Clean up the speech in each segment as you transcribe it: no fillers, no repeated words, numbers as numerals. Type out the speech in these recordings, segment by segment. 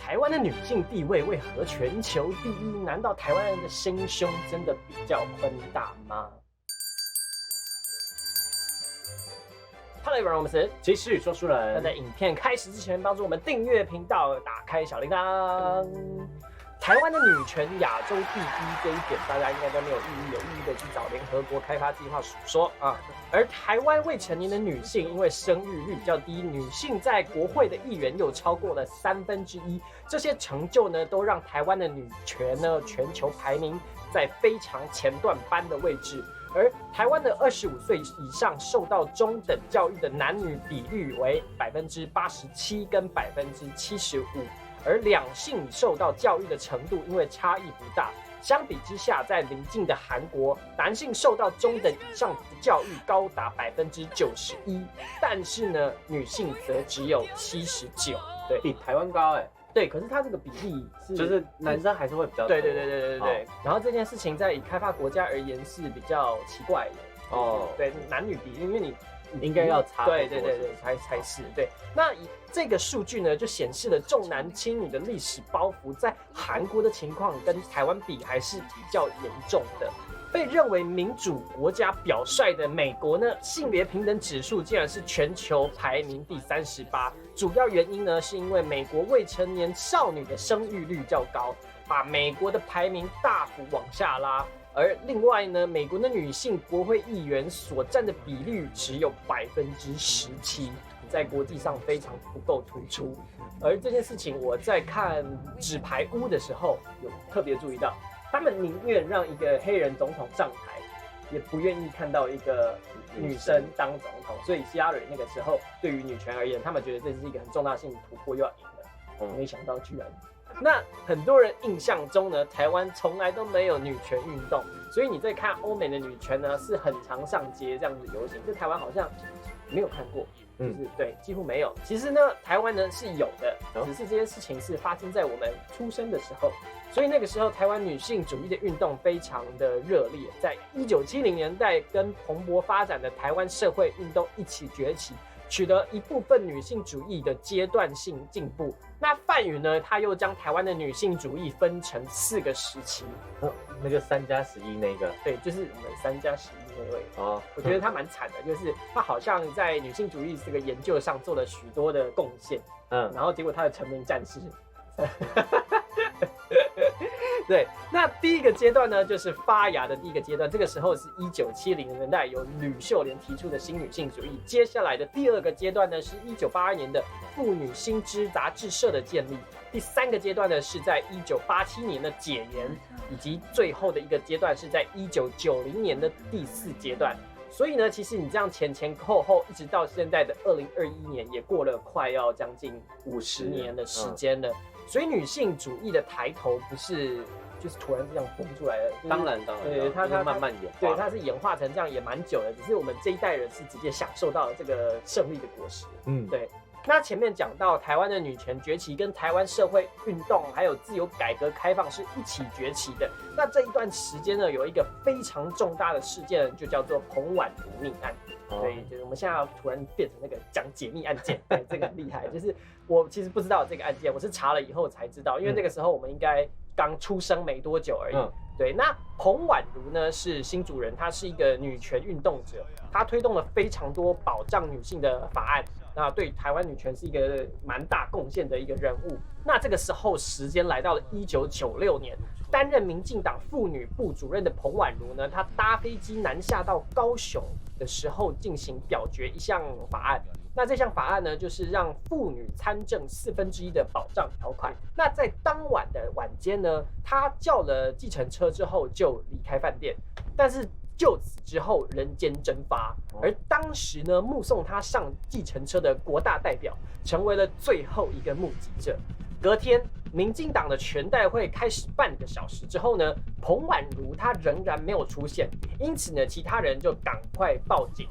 台湾的女性地位为何全球第一？难道台湾人的心胸真的比较宽大吗？Hello everyone， 我们是继续说书人。那在影片开始之前，帮助我们订阅频道，打开小铃铛。台湾的女权亚洲第一这一点，大家应该都没有异议，有异议的去找联合国开发计划署说啊。而台湾未成年的女性，因为生育率比较低，女性在国会的议员又超过了1/3，这些成就呢，都让台湾的女权呢全球排名在非常前段班的位置。而台湾的25岁以上受到中等教育的男女比率为87%跟75%，而两性受到教育的程度因为差异不大，相比之下，在邻近的韩国，男性受到中等以上的教育高达91%，但是呢，女性则只有79%，对，比台湾高哎。对，可是它这个比例是，就是男生还是会比较多。对。然后这件事情在以开发国家而言是比较奇怪的哦。对，男女比例，因为你应该要差。对，才是对。那以这个数据呢，就显示了重男轻女的历史包袱，在韩国的情况跟台湾比还是比较严重的。被认为民主国家表率的美国呢，性别平等指数竟然是全球排名第38。主要原因呢，是因为美国未成年少女的生育率较高，把美国的排名大幅往下拉。而另外呢，美国的女性国会议员所占的比率只有17%，在国际上非常不够突出。而这件事情，我在看《纸牌屋》的时候有特别注意到。他们宁愿让一个黑人总统上台，也不愿意看到一个女生当总统。所以希拉蕊那个时候对于女权而言，他们觉得这是一个很重大性的突破，又要赢了。没想到居然，那很多人印象中呢，台湾从来都没有女权运动，所以你在看欧美的女权呢，是很常上街这样子游行，在台湾好像没有看过。就是对，几乎没有。其实呢，台湾呢是有的，只是这些事情是发生在我们出生的时候，所以那个时候台湾女性主义的运动非常的热烈，在1970年代跟蓬勃发展的台湾社会运动一起崛起，取得一部分女性主义的阶段性进步。那范宇呢，他又将台湾的女性主义分成4个时期。那个3+11那个，对，就是我们3+11那位。哦，我觉得他蛮惨的，就是他好像在女性主义这个研究上做了许多的贡献，然后结果他的成名战士。对，那第一个阶段呢，就是发芽的第一个阶段。这个时候是1970年代由吕秀莲提出的新女性主义。接下来的第2个阶段呢，是1982年的妇女新知杂志社的建立。第3个阶段呢，是在1987年的解严，以及最后的一个阶段是在1990年的第4阶段。所以呢，其实你这样前后后，一直到现在的2021年，也过了快要将近50年的时间了。所以女性主义的抬头不是就是突然这样蹦出来的，当然，对，它慢慢演化，对，它是演化成这样也蛮久了，只是我们这一代人是直接享受到了这个胜利的果实。对。那前面讲到台湾的女权崛起跟台湾社会运动还有自由改革开放是一起崛起的。那这一段时间呢，有一个非常重大的事件，就叫做彭婉如命案。对，就是我们现在要突然变成那个讲解密案件，对，这个很厉害。就是我其实不知道这个案件，我是查了以后才知道，因为那个时候我们应该刚出生没多久而已。对，那彭婉如呢是新竹人，她是一个女权运动者，她推动了非常多保障女性的法案。那对台湾女权是一个蛮大贡献的一个人物。那这个时候时间来到了1996年，担任民进党妇女部主任的彭婉如呢，她搭飞机南下到高雄的时候进行表决一项法案。那这项法案呢，就是让妇女参政1/4的保障条款。那在当晚的晚间呢，她叫了计程车之后就离开饭店，但是就此之后人间蒸发。而当时呢，目送他上计程车的国大代表成为了最后一个目击者。隔天，民进党的全代会开始半个小时之后呢，彭婉如她仍然没有出现，因此呢，其他人就赶快报警。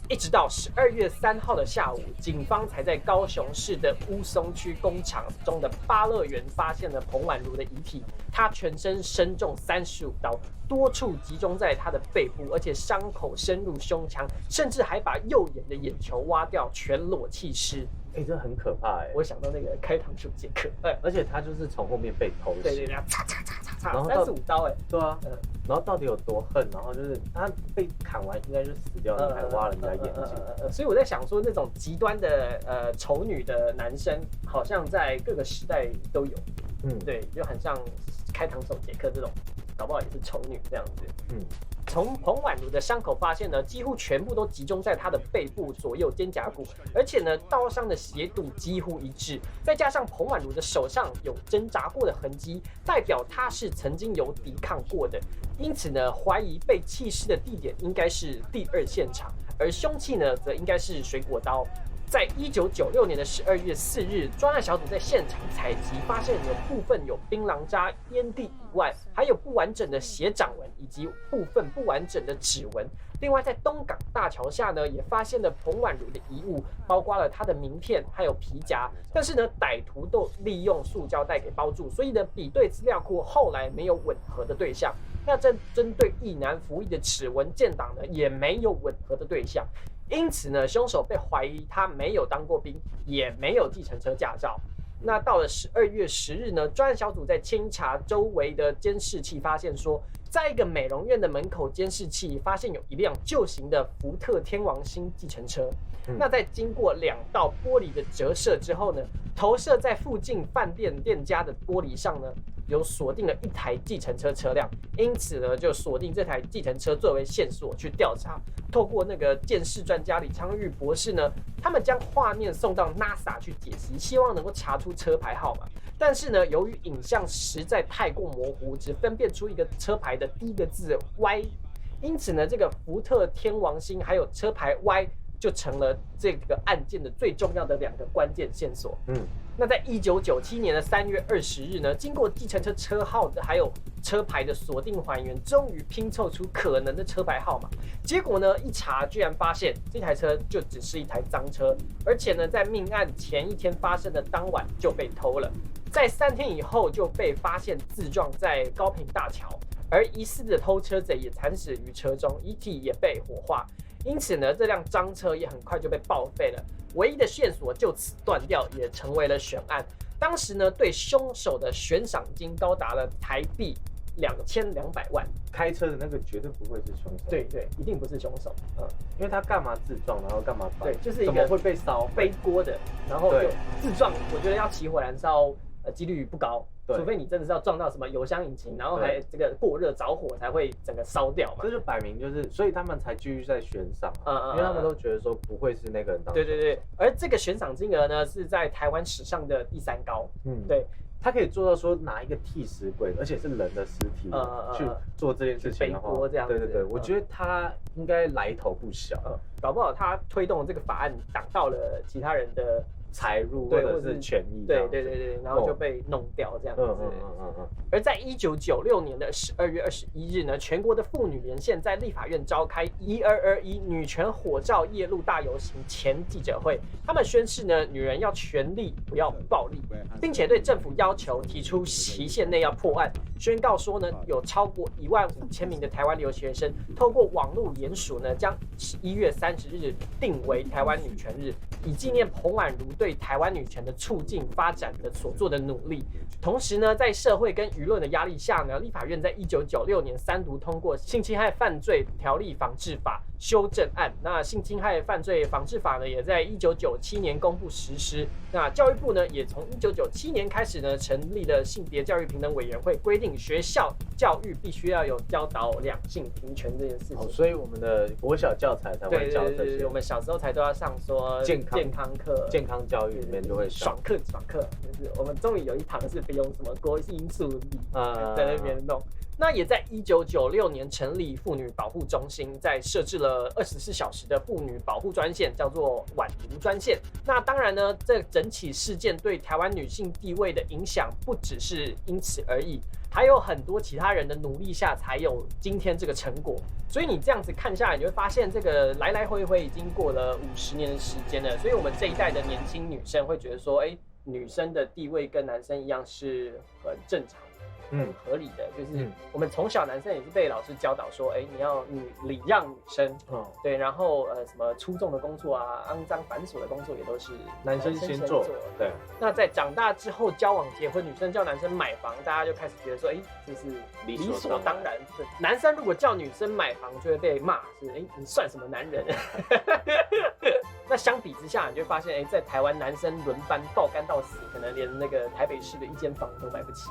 一直到12月3号的下午，警方才在高雄市的乌松区工厂中的芭乐园发现了彭婉如的遗体。她全身身中35刀，多处集中在她的背部，而且伤口深入胸腔，甚至还把右眼的眼球挖掉，全裸弃尸。这很可怕我想到那个开膛手杰克，而且他就是从后面被偷袭，对，擦，然后35刀，对啊，然后到底有多恨？然后就是他被砍完应该就死掉，你还挖人家眼睛，所以我在想说，那种极端的丑女的男生，好像在各个时代都有，对，就很像开膛手杰克这种，搞不好也是丑女这样子，从彭婉如的伤口发现呢，几乎全部都集中在她的背部左右肩胛骨，而且呢，刀伤的斜度几乎一致，再加上彭婉如的手上有挣扎过的痕迹，代表她是曾经有抵抗过的，因此呢，怀疑被弃尸的地点应该是第2现场，而凶器呢，则应该是水果刀。在1996年的12月4日，专案小组在现场采集，发现有部分有槟榔渣、烟蒂以外，还有不完整的血掌纹以及部分不完整的指纹。另外，在东港大桥下呢，也发现了彭婉如的遗物，包括了她的名片还有皮夹。但是呢，歹徒都利用塑胶袋给包住，所以呢，比对资料库后来没有吻合的对象。那针对役男服役的指纹建档呢，也没有吻合的对象。因此呢，凶手被怀疑他没有当过兵，也没有计程车驾照。那到了12月10日呢，专案小组在清查周围的监视器，发现说，在一个美容院的门口监视器发现有一辆旧型的福特天王星计程车。那在经过2道玻璃的折射之后呢，投射在附近饭店店家的玻璃上呢，有锁定了一台计程车车辆，因此呢，就锁定这台计程车作为线索去调查。透过那个鉴识专家李昌钰博士呢，他们将画面送到 NASA 去解析，希望能够查出车牌号码。但是呢，由于影像实在太过模糊，只分辨出一个车牌的第一个字 Y， 因此呢，这个福特天王星还有车牌 Y 就成了这个案件的最重要的2个关键线索。那在1997年的3月20日呢，经过计程车车号的还有车牌的锁定还原，终于拼凑出可能的车牌号码。结果呢，一查居然发现这台车就只是一台赃车，而且呢，在命案前一天发生的当晚就被偷了，在3天以后就被发现自撞在高屏大桥，而疑似的偷车贼也惨死于车中，遗体也被火化。因此呢，这辆赃车也很快就被报废了，唯一的线索就此断掉，也成为了悬案。当时呢，对凶手的悬赏金高达了台币2200万。开车的那个绝对不会是凶手，对，一定不是凶手。因为他干嘛自撞，然后干嘛绑？对，就是一个会被烧背锅的，然后就自撞。我觉得要起火燃烧，几率不高。除非你真的是要撞到什么油箱引擎，然后还这个过热着火才会整个烧掉嘛。这就摆明就是，所以他们才继续在悬赏，因为他们都觉得说不会是那个人当。对，而这个悬赏金额呢，是在台湾史上的第3高。对，他可以做到说拿一个替死鬼，而且是人的尸体去做这件事情的话，这样子。对，我觉得他应该来头不小。搞不好他推动这个法案挡到了其他人的财入或者是权益，对，然后就被弄掉这样子。而在1996年的12月21日呢，全国的妇女连线在立法院召开1221女权火照夜路大游行前记者会，他们宣示呢，女人要权利不要暴力，并且对政府要求提出期限内要破案，宣告说呢，有超过15000名的台湾留学生透过网络联署呢，将1月30日定为台湾女权日，以纪念彭婉如对台湾女权的促进发展的所做的努力。同时呢，在社会跟舆论的压力下呢，立法院在1996年3读通过《性侵害犯罪条例防治法》修正案。那性侵害犯罪防治法呢，也在1997年公布实施。那教育部呢，也从1997年开始呢，成立了性别教育平等委员会，规定学校教育必须要有教导两性平权这件事情。所以我们的国小教材才会教这些。对，我们小时候才都要上说健康课、健康教育里面就会爽课，就是我们终于有一堂是不用什么国英数理在那边弄。那也在1996年成立妇女保护中心，在设置了24小时的妇女保护专线，叫做婉如专线。那当然呢，这整起事件对台湾女性地位的影响不只是因此而已，还有很多其他人的努力下才有今天这个成果。所以你这样子看下来，你会发现这个来来回回已经过了50年的时间了。所以我们这一代的年轻女生会觉得说，女生的地位跟男生一样是很正常的，很合理的。就是我们从小男生也是被老师教导说，你要礼让女生，对，然后什么粗重的工作啊、肮脏繁琐的工作也都是男生先做。对。那在长大之后交往结婚，女生叫男生买房，大家就开始觉得说，这是理所当然。男生如果叫女生买房，就会被骂是，你算什么男人？那相比之下，你就发现，在台湾男生轮班爆肝到死，可能连那个台北市的一间房都买不起。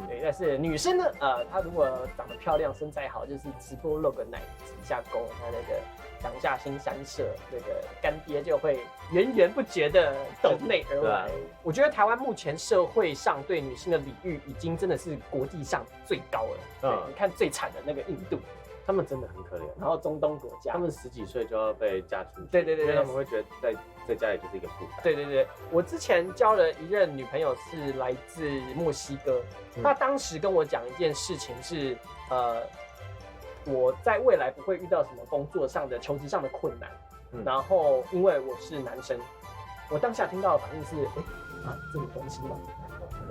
对。但是女生呢，她如果长得漂亮、身材好，就是直播露个奶、指一下勾，她那个党下新三社，那个干爹就会源源不绝的抖内而来。我觉得台湾目前社会上对女性的礼遇，已经真的是国际上最高了。你看最惨的那个印度。他们真的很可怜，然后中东国家，他们10几岁就要被嫁出去，对，因为他们会觉得在家里就是一个负担。对，我之前交了一任女朋友是来自墨西哥，她当时跟我讲一件事情是，我在未来不会遇到什么工作上的、求职上的困难，然后因为我是男生，我当下听到的反应是，这有东西吗？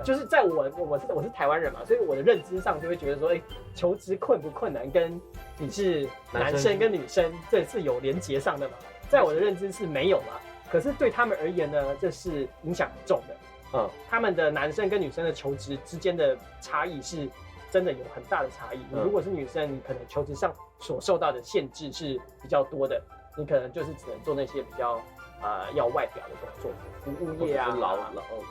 就是在我是台湾人嘛，所以我的认知上就会觉得说，求职困不困难跟你是男生跟女生这是有连结上的嘛，在我的认知是没有嘛，可是对他们而言呢，这是影响很重的。他们的男生跟女生的求职之间的差异是真的有很大的差异。你如果是女生，你可能求职上所受到的限制是比较多的，你可能就是只能做那些比较要外表的工作，服务业啊，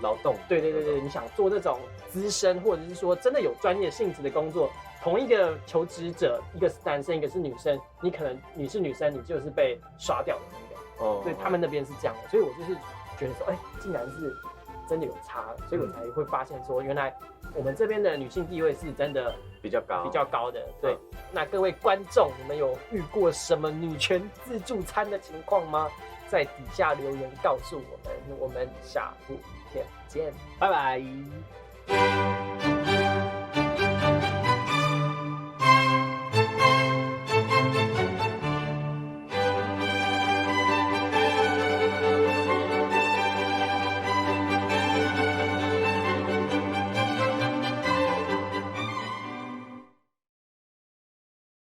劳动。对，你想做这种资深或者是说真的有专业性质的工作，同一个求职者，一个是男生，一个是女生，你可能你是女生，你就是被刷掉的那个。所以他们那边是这样的，所以我就是觉得说，竟然是真的有差，所以我才会发现说，原来我们这边的女性地位是真的比较高的。对，那各位观众，你们有遇过什么女权自助餐的情况吗？在底下留言告诉我们，我们下部影片见，拜拜。